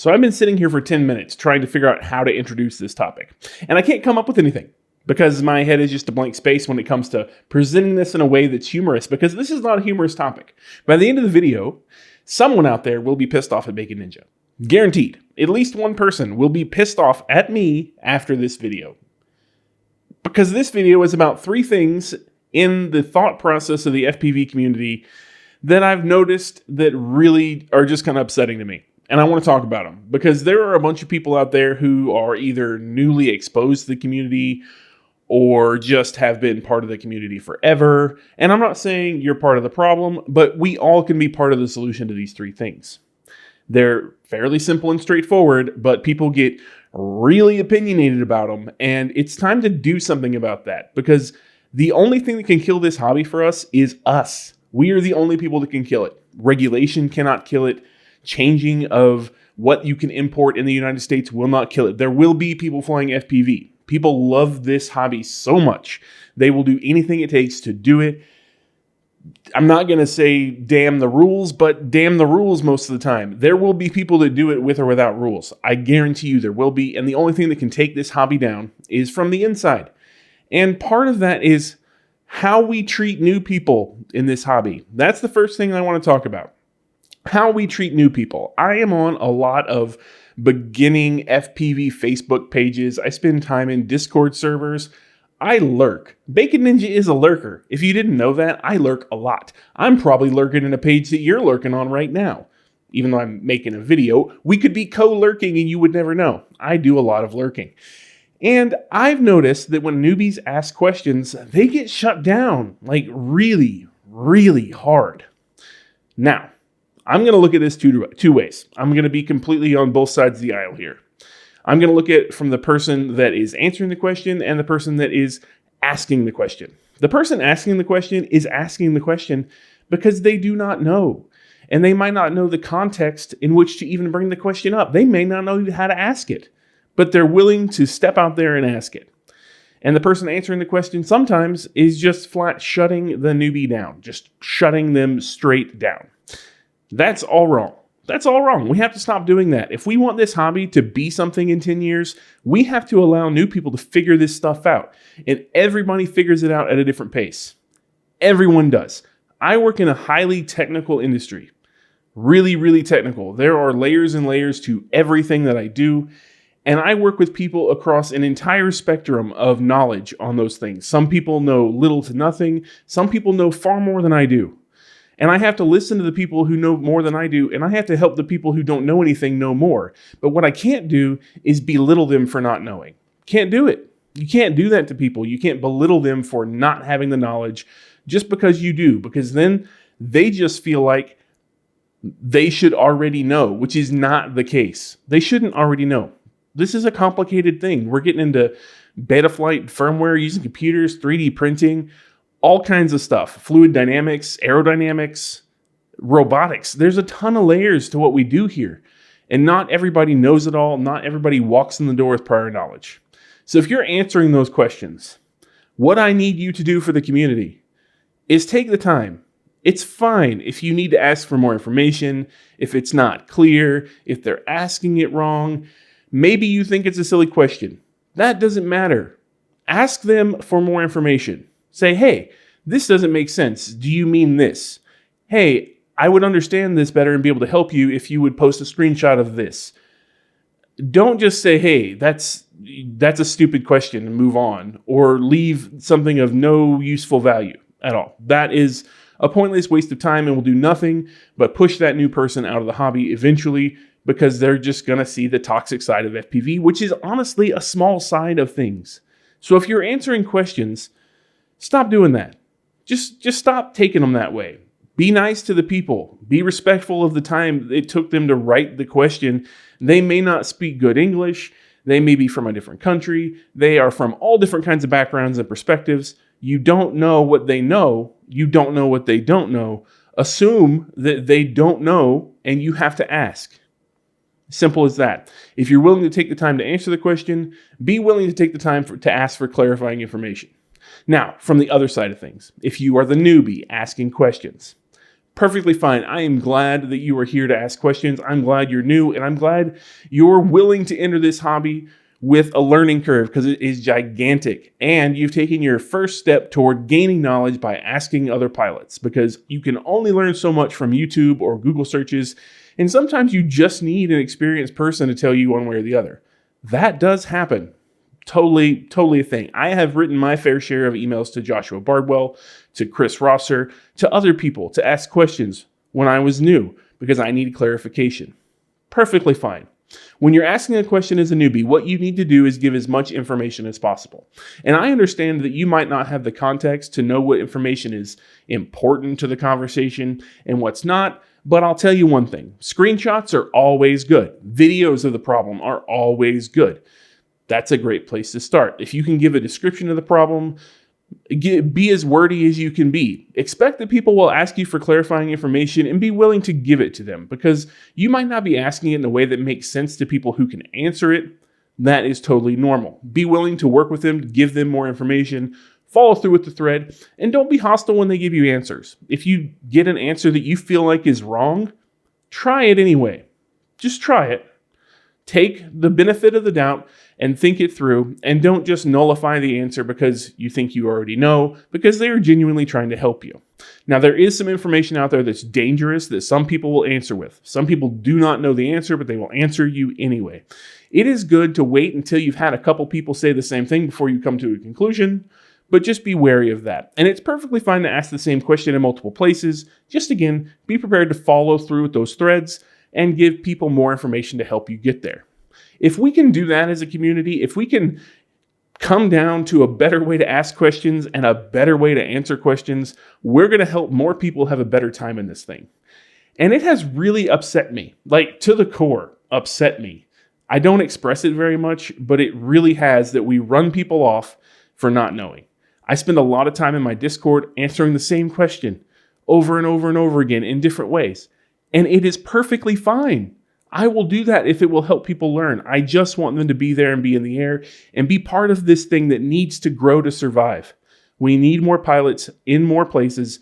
So I've been sitting here for 10 minutes trying to figure out how to introduce this topic. And I can't come up with anything because my head is just a blank space when it comes to presenting this in a way that's humorous, because this is not a humorous topic. By the end of the video, someone out there will be pissed off at Bacon Ninja. Guaranteed. At least one person will be pissed off at me after this video. Because this video is about 3 things in the thought process of the FPV community that I've noticed that really are just kind of upsetting to me. And I want to talk about them because there are a bunch of people out there who are either newly exposed to the community or just have been part of the community forever. And I'm not saying you're part of the problem, but we all can be part of the solution to these 3 things. They're fairly simple and straightforward, but people get really opinionated about them. And it's time to do something about that, because the only thing that can kill this hobby for us is us. We are the only people that can kill it. Regulation cannot kill it. Changing of what you can import in the United States will not kill it. There will be people flying FPV. People love this hobby so much. They will do anything it takes to do it. I'm not going to say damn the rules, but damn the rules most of the time. There will be people that do it with or without rules. I guarantee you there will be. And the only thing that can take this hobby down is from the inside. And part of that is how we treat new people in this hobby. That's the first thing I want to talk about. How we treat new people. I am on a lot of beginning FPV Facebook pages. I spend time in Discord servers. I lurk. Bacon Ninja is a lurker. If you didn't know that, I lurk a lot. I'm probably lurking in a page that you're lurking on right now. Even though I'm making a video, we could be co-lurking and you would never know. I do a lot of lurking. And I've noticed that when newbies ask questions, they get shut down like really, really hard. Now, I'm going to look at this two ways. I'm going to be completely on both sides of the aisle here. I'm going to look at it from the person that is answering the question and the person that is asking the question. The person asking the question is asking the question because they do not know. And they might not know the context in which to even bring the question up. They may not know how to ask it, but they're willing to step out there and ask it. And the person answering the question sometimes is just flat shutting the newbie down, just shutting them straight down. That's all wrong. That's all wrong. We have to stop doing that. If we want this hobby to be something in 10 years, we have to allow new people to figure this stuff out. And everybody figures it out at a different pace. Everyone does. I work in a highly technical industry. Really, really technical. There are layers and layers to everything that I do. And I work with people across an entire spectrum of knowledge on those things. Some people know little to nothing. Some people know far more than I do. And I have to listen to the people who know more than I do, and I have to help the people who don't know anything know more. But what I can't do is belittle them for not knowing. Can't do it. You can't do that to people. You can't belittle them for not having the knowledge just because you do, because then they just feel like they should already know, which is not the case. They shouldn't already know. This is a complicated thing. We're getting into Betaflight firmware, using computers, 3D printing, all kinds of stuff. Fluid dynamics, aerodynamics, robotics. There's a ton of layers to what we do here. And not everybody knows it all. Not everybody walks in the door with prior knowledge. So if you're answering those questions, what I need you to do for the community is take the time. It's fine if you need to ask for more information, if it's not clear, if they're asking it wrong. Maybe you think it's a silly question. That doesn't matter. Ask them for more information. Say, hey, this doesn't make sense. Do you mean this? Hey, I would understand this better and be able to help you if you would post a screenshot of this. Don't just say, hey, that's a stupid question and move on, or leave something of no useful value at all. That is a pointless waste of time and will do nothing but push that new person out of the hobby eventually, because they're just going to see the toxic side of FPV, which is honestly a small side of things. So if you're answering questions, stop doing that. Just stop taking them that way. Be nice to the people. Be respectful of the time it took them to write the question. They may not speak good English. They may be from a different country. They are from all different kinds of backgrounds and perspectives. You don't know what they know. You don't know what they don't know. Assume that they don't know, and you have to ask. Simple as that. If you're willing to take the time to answer the question, be willing to take the time to ask for clarifying information. Now, from the other side of things, if you are the newbie asking questions, Perfectly fine. I am glad that you are here to ask questions. I'm glad you're new, and I'm glad you're willing to enter this hobby with a learning curve because it is gigantic. And you've taken your first step toward gaining knowledge by asking other pilots, because you can only learn so much from YouTube or Google searches. And sometimes you just need an experienced person to tell you one way or the other. That does happen. Totally a thing. I have written my fair share of emails to Joshua Bardwell, to Chris Rosser, to other people to ask questions when I was new because I needed clarification. Perfectly fine. When you're asking a question as a newbie, what you need to do is give as much information as possible. And I understand that you might not have the context to know what information is important to the conversation and what's not, but I'll tell you one thing. Screenshots are always good. Videos of the problem are always good. That's a great place to start. If you can give a description of the problem, be as wordy as you can be. Expect that people will ask you for clarifying information and be willing to give it to them, because you might not be asking it in a way that makes sense to people who can answer it. That is totally normal. Be willing to work with them, give them more information, follow through with the thread, and don't be hostile when they give you answers. If you get an answer that you feel like is wrong, try it anyway. Just try it. Take the benefit of the doubt and think it through, and don't just nullify the answer because you think you already know, because they are genuinely trying to help you. Now, there is some information out there that's dangerous that some people will answer with. Some people do not know the answer, but they will answer you anyway. It is good to wait until you've had a couple people say the same thing before you come to a conclusion, but just be wary of that. And it's perfectly fine to ask the same question in multiple places. Just again, be prepared to follow through with those threads and give people more information to help you get there. If we can do that as a community, if we can come down to a better way to ask questions and a better way to answer questions, we're going to help more people have a better time in this thing. And it has really upset me, like to the core, upset me. I don't express it very much, but it really has, that we run people off for not knowing. I spend a lot of time in my Discord answering the same question over and over and over again in different ways. And it is perfectly fine. I will do that if it will help people learn. I just want them to be there and be in the air and be part of this thing that needs to grow to survive. We need more pilots in more places,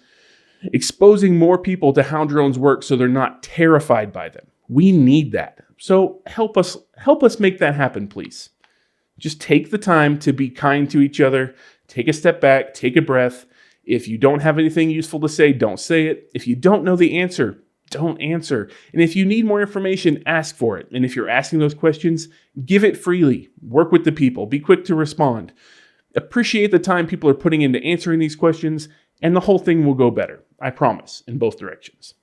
exposing more people to how drones work so they're not terrified by them. We need that. So help us make that happen, please. Just take the time to be kind to each other. Take a step back, take a breath. If you don't have anything useful to say, don't say it. If you don't know the answer, don't answer. And if you need more information, ask for it. And if you're asking those questions, give it freely. Work with the people. Be quick to respond. Appreciate the time people are putting into answering these questions, and the whole thing will go better. I promise, in both directions.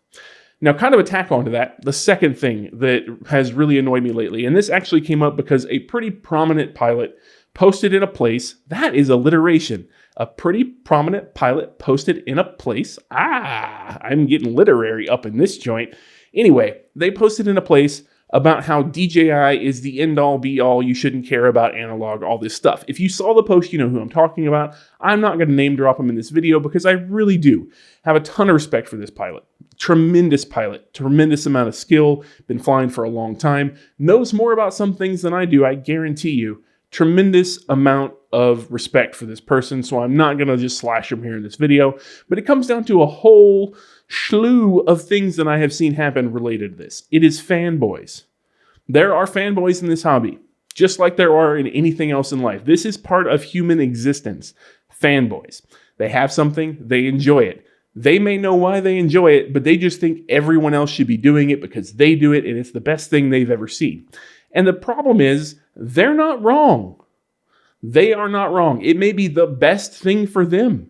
Now, kind of a tack onto that, the second thing that has really annoyed me lately, and this actually came up because a pretty prominent pilot posted in a place, that is alliteration. A pretty prominent pilot posted in a place. I'm getting literary up in this joint. Anyway, they posted in a place about how DJI is the end-all, be-all, you shouldn't care about analog, all this stuff. If you saw the post, you know who I'm talking about. I'm not going to name drop him in this video because I really do have a ton of respect for this pilot. Tremendous pilot, tremendous amount of skill, been flying for a long time, knows more about some things than I do, I guarantee you. Tremendous amount of respect for this person, so I'm not going to just slash him here in this video, but it comes down to a whole slew of things that I have seen happen related to this. It is fanboys. There are fanboys in this hobby, just like there are in anything else in life. This is part of human existence. Fanboys. They have something, they enjoy it. They may know why they enjoy it, but they just think everyone else should be doing it because they do it and it's the best thing they've ever seen. And the problem is, they're not wrong. They are not wrong. It may be the best thing for them.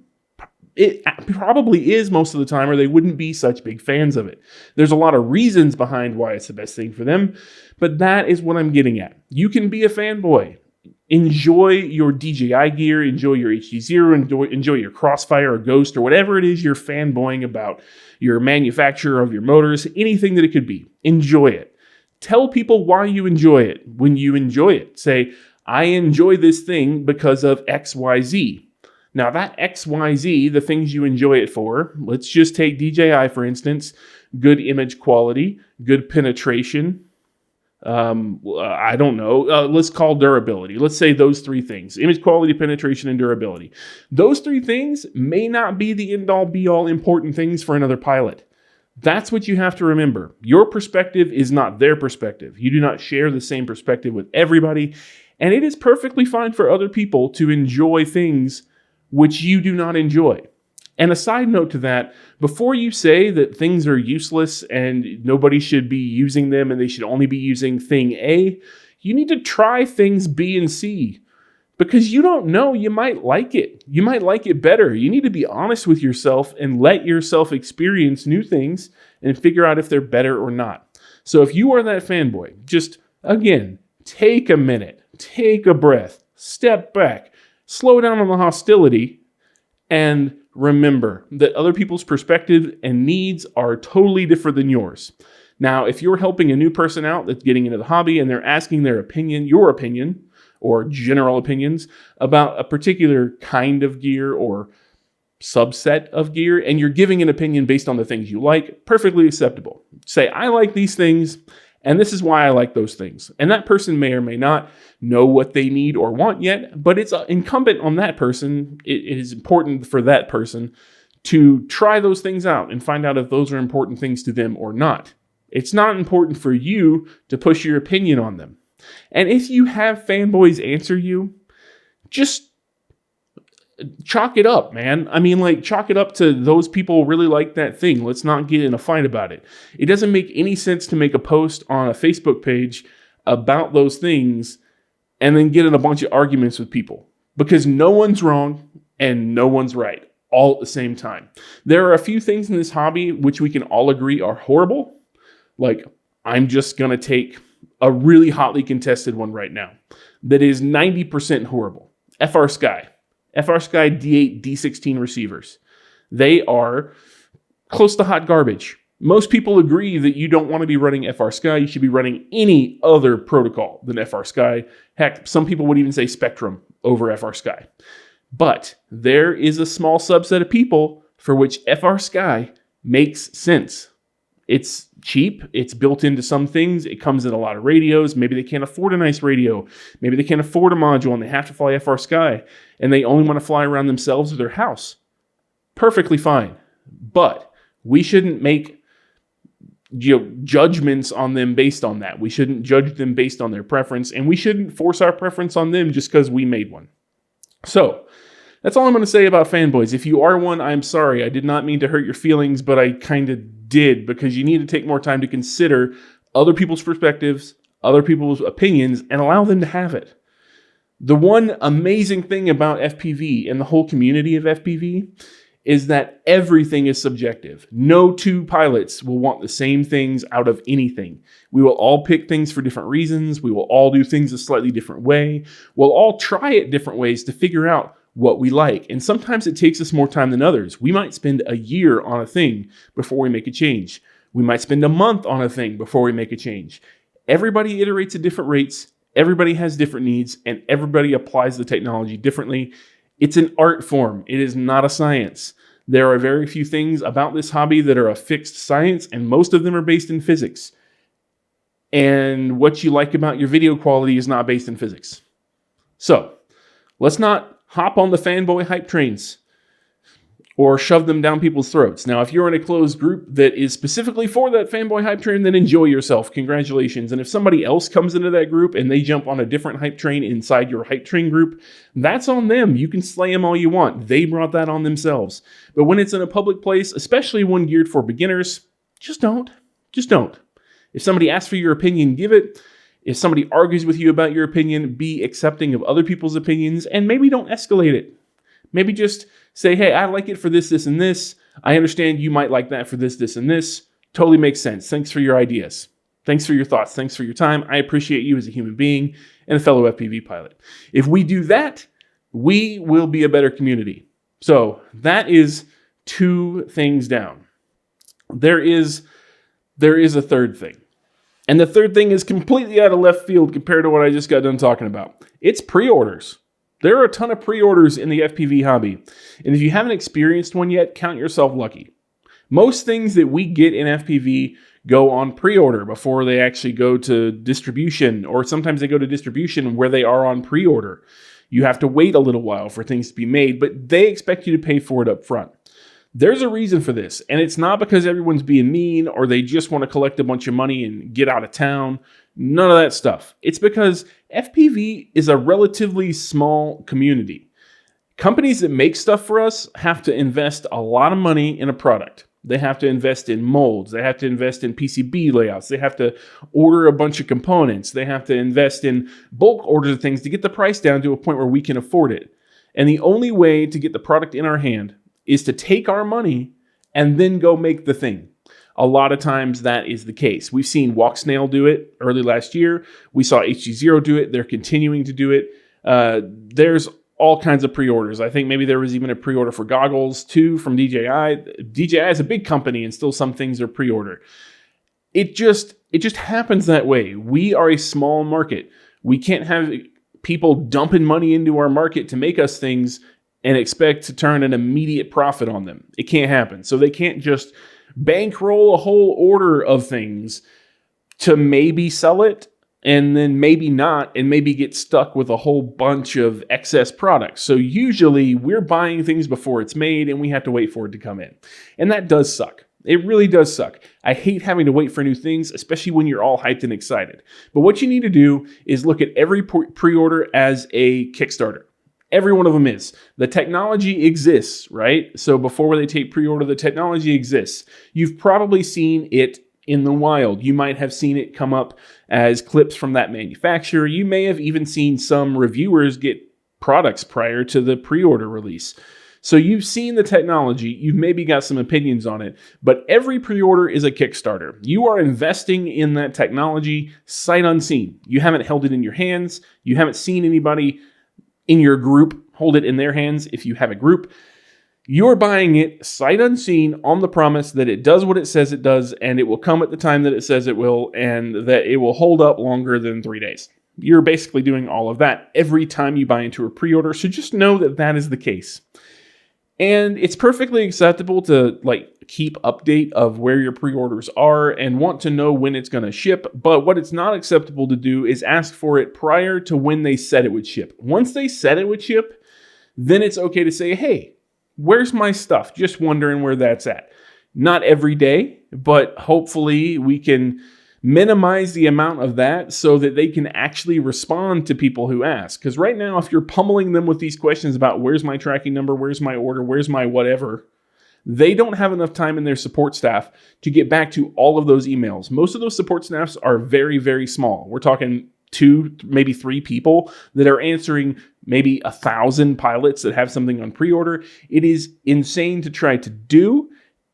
It probably is most of the time, or they wouldn't be such big fans of it. There's a lot of reasons behind why it's the best thing for them, but that is what I'm getting at. You can be a fanboy. Enjoy your DJI gear, enjoy your HD0, enjoy your Crossfire or Ghost or whatever it is you're fanboying about, your manufacturer of your motors, anything that it could be. Enjoy it. Tell people why you enjoy it when you enjoy it. Say, I enjoy this thing because of XYZ. Now that XYZ, the things you enjoy it for, let's just take DJI for instance, good image quality, good penetration, I don't know, let's call durability. Let's say those three things, image quality, penetration, and durability. Those three things may not be the end-all be-all important things for another pilot. That's what you have to remember. Your perspective is not their perspective. You do not share the same perspective with everybody, and it is perfectly fine for other people to enjoy things which you do not enjoy. And a side note to that, before you say that things are useless and nobody should be using them and they should only be using thing A, you need to try things B and C. Because you don't know, you might like it. You might like it better. You need to be honest with yourself and let yourself experience new things and figure out if they're better or not. So if you are that fanboy, just, again, take a minute, take a breath, step back, slow down on the hostility, and remember that other people's perspective and needs are totally different than yours. Now, if you're helping a new person out that's getting into the hobby and they're asking their opinion, your opinion, or general opinions about a particular kind of gear or subset of gear, and you're giving an opinion based on the things you like, perfectly acceptable. Say, I like these things, and this is why I like those things. And that person may or may not know what they need or want yet, but it's incumbent on that person. It is important for that person to try those things out and find out if those are important things to them or not. It's not important for you to push your opinion on them. And if you have fanboys answer you, just chalk it up, man. I mean, like, chalk it up to those people really like that thing. Let's not get in a fight about it. It doesn't make any sense to make a post on a Facebook page about those things and then get in a bunch of arguments with people, because no one's wrong and no one's right all at the same time. There are a few things in this hobby which we can all agree are horrible. Like, I'm just going to take a really hotly contested one right now that is 90% horrible. FR Sky D8, D16 receivers. They are close to hot garbage. Most people agree that you don't want to be running FR Sky. You should be running any other protocol than FR Sky. Heck, some people would even say Spectrum over FR Sky. But there is a small subset of people for which FR Sky makes sense. It's cheap. It's built into some things. It comes in a lot of radios. Maybe they can't afford a nice radio. Maybe they can't afford a module and they have to fly FR Sky and they only want to fly around themselves or their house. Perfectly fine. But we shouldn't make judgments on them based on that. We shouldn't judge them based on their preference, and we shouldn't force our preference on them just because we made one. So that's all I'm going to say about fanboys. If you are one, I'm sorry. I did not mean to hurt your feelings, but I kind of did, because you need to take more time to consider other people's perspectives, other people's opinions, and allow them to have it. The one amazing thing about FPV and the whole community of FPV is that everything is subjective. No two pilots will want the same things out of anything. We will all pick things for different reasons. We will all do things a slightly different way. We'll all try it different ways to figure out what we like. And sometimes it takes us more time than others. We might spend a year on a thing before we make a change. We might spend a month on a thing before we make a change. Everybody iterates at different rates. Everybody has different needs, and everybody applies the technology differently. It's an art form. It is not a science. There are very few things about this hobby that are a fixed science, and most of them are based in physics. And what you like about your video quality is not based in physics. So let's not hop on the fanboy hype trains or shove them down people's throats. Now, if you're in a closed group that is specifically for that fanboy hype train, then enjoy yourself. Congratulations. And if somebody else comes into that group and they jump on a different hype train inside your hype train group, that's on them. You can slay them all you want. They brought that on themselves. But when it's in a public place, especially one geared for beginners, just don't. Just don't. If somebody asks for your opinion, give it. If somebody argues with you about your opinion, be accepting of other people's opinions, and maybe don't escalate it. Maybe just say, hey, I like it for this, this, and this. I understand you might like that for this, this, and this. Totally makes sense. Thanks for your ideas. Thanks for your thoughts. Thanks for your time. I appreciate you as a human being and a fellow FPV pilot. If we do that, we will be a better community. So that is 2 things down. There is a third thing. And the third thing is completely out of left field compared to what I just got done talking about. It's pre-orders. There are a ton of pre-orders in the FPV hobby. And if you haven't experienced one yet, count yourself lucky. Most things that we get in FPV go on pre-order before they actually go to distribution, or sometimes they go to distribution where they are on pre-order. You have to wait a little while for things to be made, but they expect you to pay for it up front. There's a reason for this, and it's not because everyone's being mean or they just want to collect a bunch of money and get out of town. None of that stuff. It's because FPV is a relatively small community. Companies that make stuff for us have to invest a lot of money in a product. They have to invest in molds. They have to invest in PCB layouts. They have to order a bunch of components. They have to invest in bulk orders of things to get the price down to a point where we can afford it. And the only way to get the product in our hand is to take our money and then go make the thing. A lot of times that is the case. We've seen Walk Snail do it early last year. We saw HG0 do it. They're continuing to do it. There's all kinds of pre-orders. I think maybe there was even a pre-order for goggles too from DJI. DJI is a big company and still some things are pre-order. It just happens that way. We are a small market. We can't have people dumping money into our market to make us things and expect to turn an immediate profit on them. It can't happen. So they can't just bankroll a whole order of things to maybe sell it and then maybe not, and maybe get stuck with a whole bunch of excess products. So usually we're buying things before it's made and we have to wait for it to come in. And that does suck. It really does suck. I hate having to wait for new things, especially when you're all hyped and excited. But what you need to do is look at every pre-order as a Kickstarter. Every one of them is. The technology exists, right? So before they take pre-order, the technology exists. You've probably seen it in the wild. You might have seen it come up as clips from that manufacturer. You may have even seen some reviewers get products prior to the pre-order release. So you've seen the technology, you've maybe got some opinions on it, but every pre-order is a Kickstarter. You are investing in that technology sight unseen. You haven't held it in your hands. You haven't seen anybody in your group hold it in their hands if you have a group. You're buying it sight unseen on the promise that it does what it says it does, and it will come at the time that it says it will, and that it will hold up longer than 3 days. You're basically doing all of that every time you buy into a pre-order, so just know that that is the case. And it's perfectly acceptable to keep update of where your pre-orders are and want to know when it's going to ship. But what it's not acceptable to do is ask for it prior to when they said it would ship. Once they said it would ship, then it's okay to say, hey, where's my stuff? Just wondering where that's at. Not every day, but hopefully we can minimize the amount of that so that they can actually respond to people who ask. Because right now, if you're pummeling them with these questions about where's my tracking number, where's my order, where's my whatever, they don't have enough time in their support staff to get back to all of those emails. Most of those support staffs are very, very small. We're talking 2, maybe 3 people that are answering maybe 1,000 pilots that have something on pre-order. It is insane to try to do,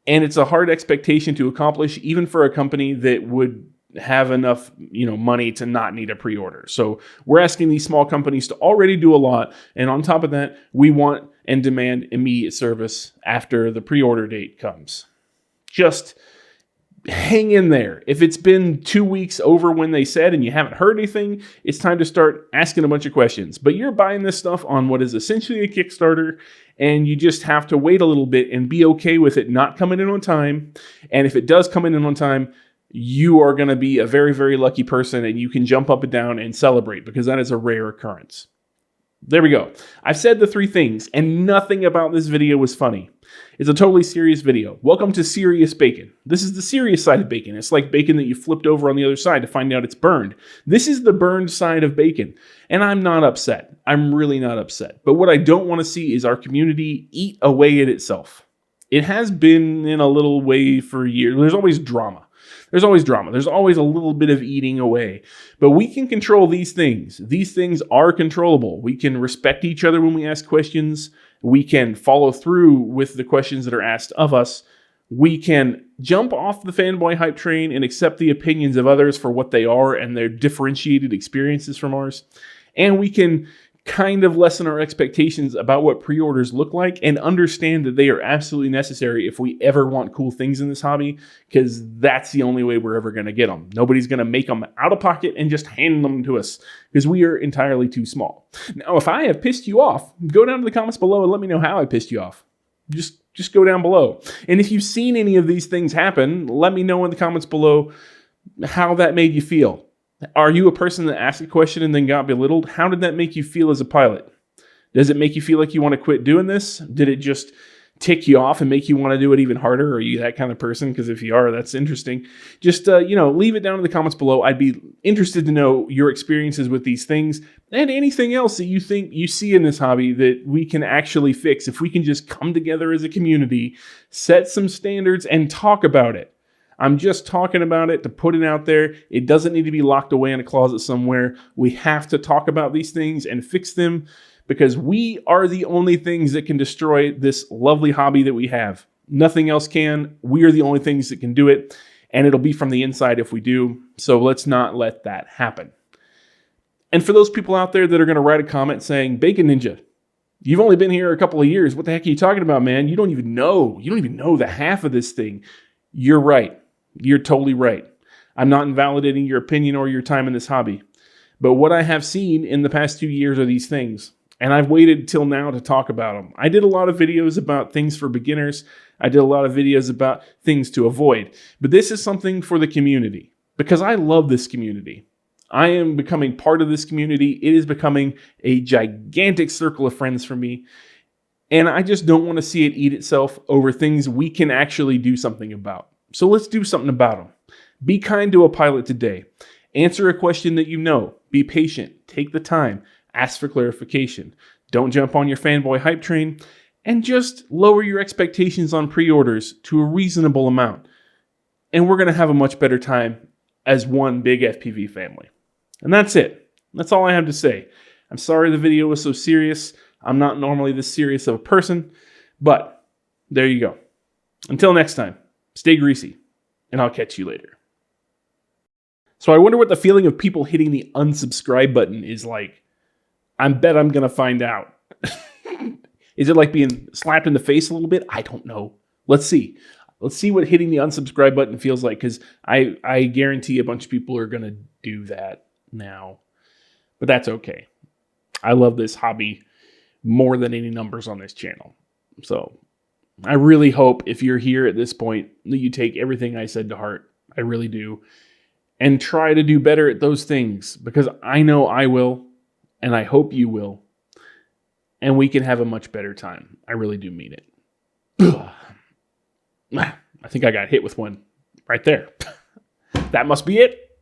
and it's a hard expectation to accomplish even for a company that would have enough, money to not need a pre-order. So we're asking these small companies to already do a lot. And on top of that, we want and demand immediate service after the pre-order date comes. Just hang in there. If it's been 2 weeks over when they said and you haven't heard anything, it's time to start asking a bunch of questions. But you're buying this stuff on what is essentially a Kickstarter, and you just have to wait a little bit and be okay with it not coming in on time. And if it does come in on time, you are going to be a very, very lucky person, and you can jump up and down and celebrate because that is a rare occurrence. There we go. I've said the 3 things, and nothing about this video was funny. It's a totally serious video. Welcome to Serious Bacon. This is the serious side of bacon. It's like bacon that you flipped over on the other side to find out it's burned. This is the burned side of bacon, and I'm not upset. I'm really not upset. But what I don't want to see is our community eat away at itself. It has been in a little way for years. There's always drama. There's always drama. There's always a little bit of eating away. But we can control these things. These things are controllable. We can respect each other when we ask questions. We can follow through with the questions that are asked of us. We can jump off the fanboy hype train and accept the opinions of others for what they are and their differentiated experiences from ours. And we can kind of lessen our expectations about what pre-orders look like and understand that they are absolutely necessary if we ever want cool things in this hobby, because that's the only way we're ever going to get them. Nobody's going to make them out of pocket and just hand them to us because we are entirely too small. Now, if I have pissed you off, go down to the comments below and let me know how I pissed you off. Just go down below. And if you've seen any of these things happen, let me know in the comments below how that made you feel. Are you a person that asked a question and then got belittled? How did that make you feel as a pilot? Does it make you feel like you want to quit doing this? Did it just tick you off and make you want to do it even harder? Are you that kind of person? Because if you are, that's interesting. Just, leave it down in the comments below. I'd be interested to know your experiences with these things and anything else that you think you see in this hobby that we can actually fix. If we can just come together as a community, set some standards, and talk about it. I'm just talking about it to put it out there. It doesn't need to be locked away in a closet somewhere. We have to talk about these things and fix them because we are the only things that can destroy this lovely hobby that we have. Nothing else can. We are the only things that can do it, and it'll be from the inside if we do. So let's not let that happen. And for those people out there that are going to write a comment saying, Bacon Ninja, you've only been here a couple of years. What the heck are you talking about, man? You don't even know. You don't even know the half of this thing. You're right. You're totally right. I'm not invalidating your opinion or your time in this hobby. But what I have seen in the past 2 years are these things. And I've waited till now to talk about them. I did a lot of videos about things for beginners. I did a lot of videos about things to avoid. But this is something for the community because I love this community. I am becoming part of this community. It is becoming a gigantic circle of friends for me. And I just don't want to see it eat itself over things we can actually do something about. So let's do something about them. Be kind to a pilot today. Answer a question that you know. Be patient. Take the time. Ask for clarification. Don't jump on your fanboy hype train. And just lower your expectations on pre-orders to a reasonable amount. And we're going to have a much better time as one big FPV family. And that's it. That's all I have to say. I'm sorry the video was so serious. I'm not normally this serious of a person. But there you go. Until next time. Stay greasy, and I'll catch you later. So I wonder what the feeling of people hitting the unsubscribe button is like. I bet I'm going to find out. Is it like being slapped in the face a little bit? I don't know. Let's see. Let's see what hitting the unsubscribe button feels like, because I guarantee a bunch of people are going to do that now. But that's okay. I love this hobby more than any numbers on this channel. So I really hope if you're here at this point that you take everything I said to heart. I really do. And try to do better at those things because I know I will and I hope you will. And we can have a much better time. I really do mean it. I think I got hit with one right there. That must be it.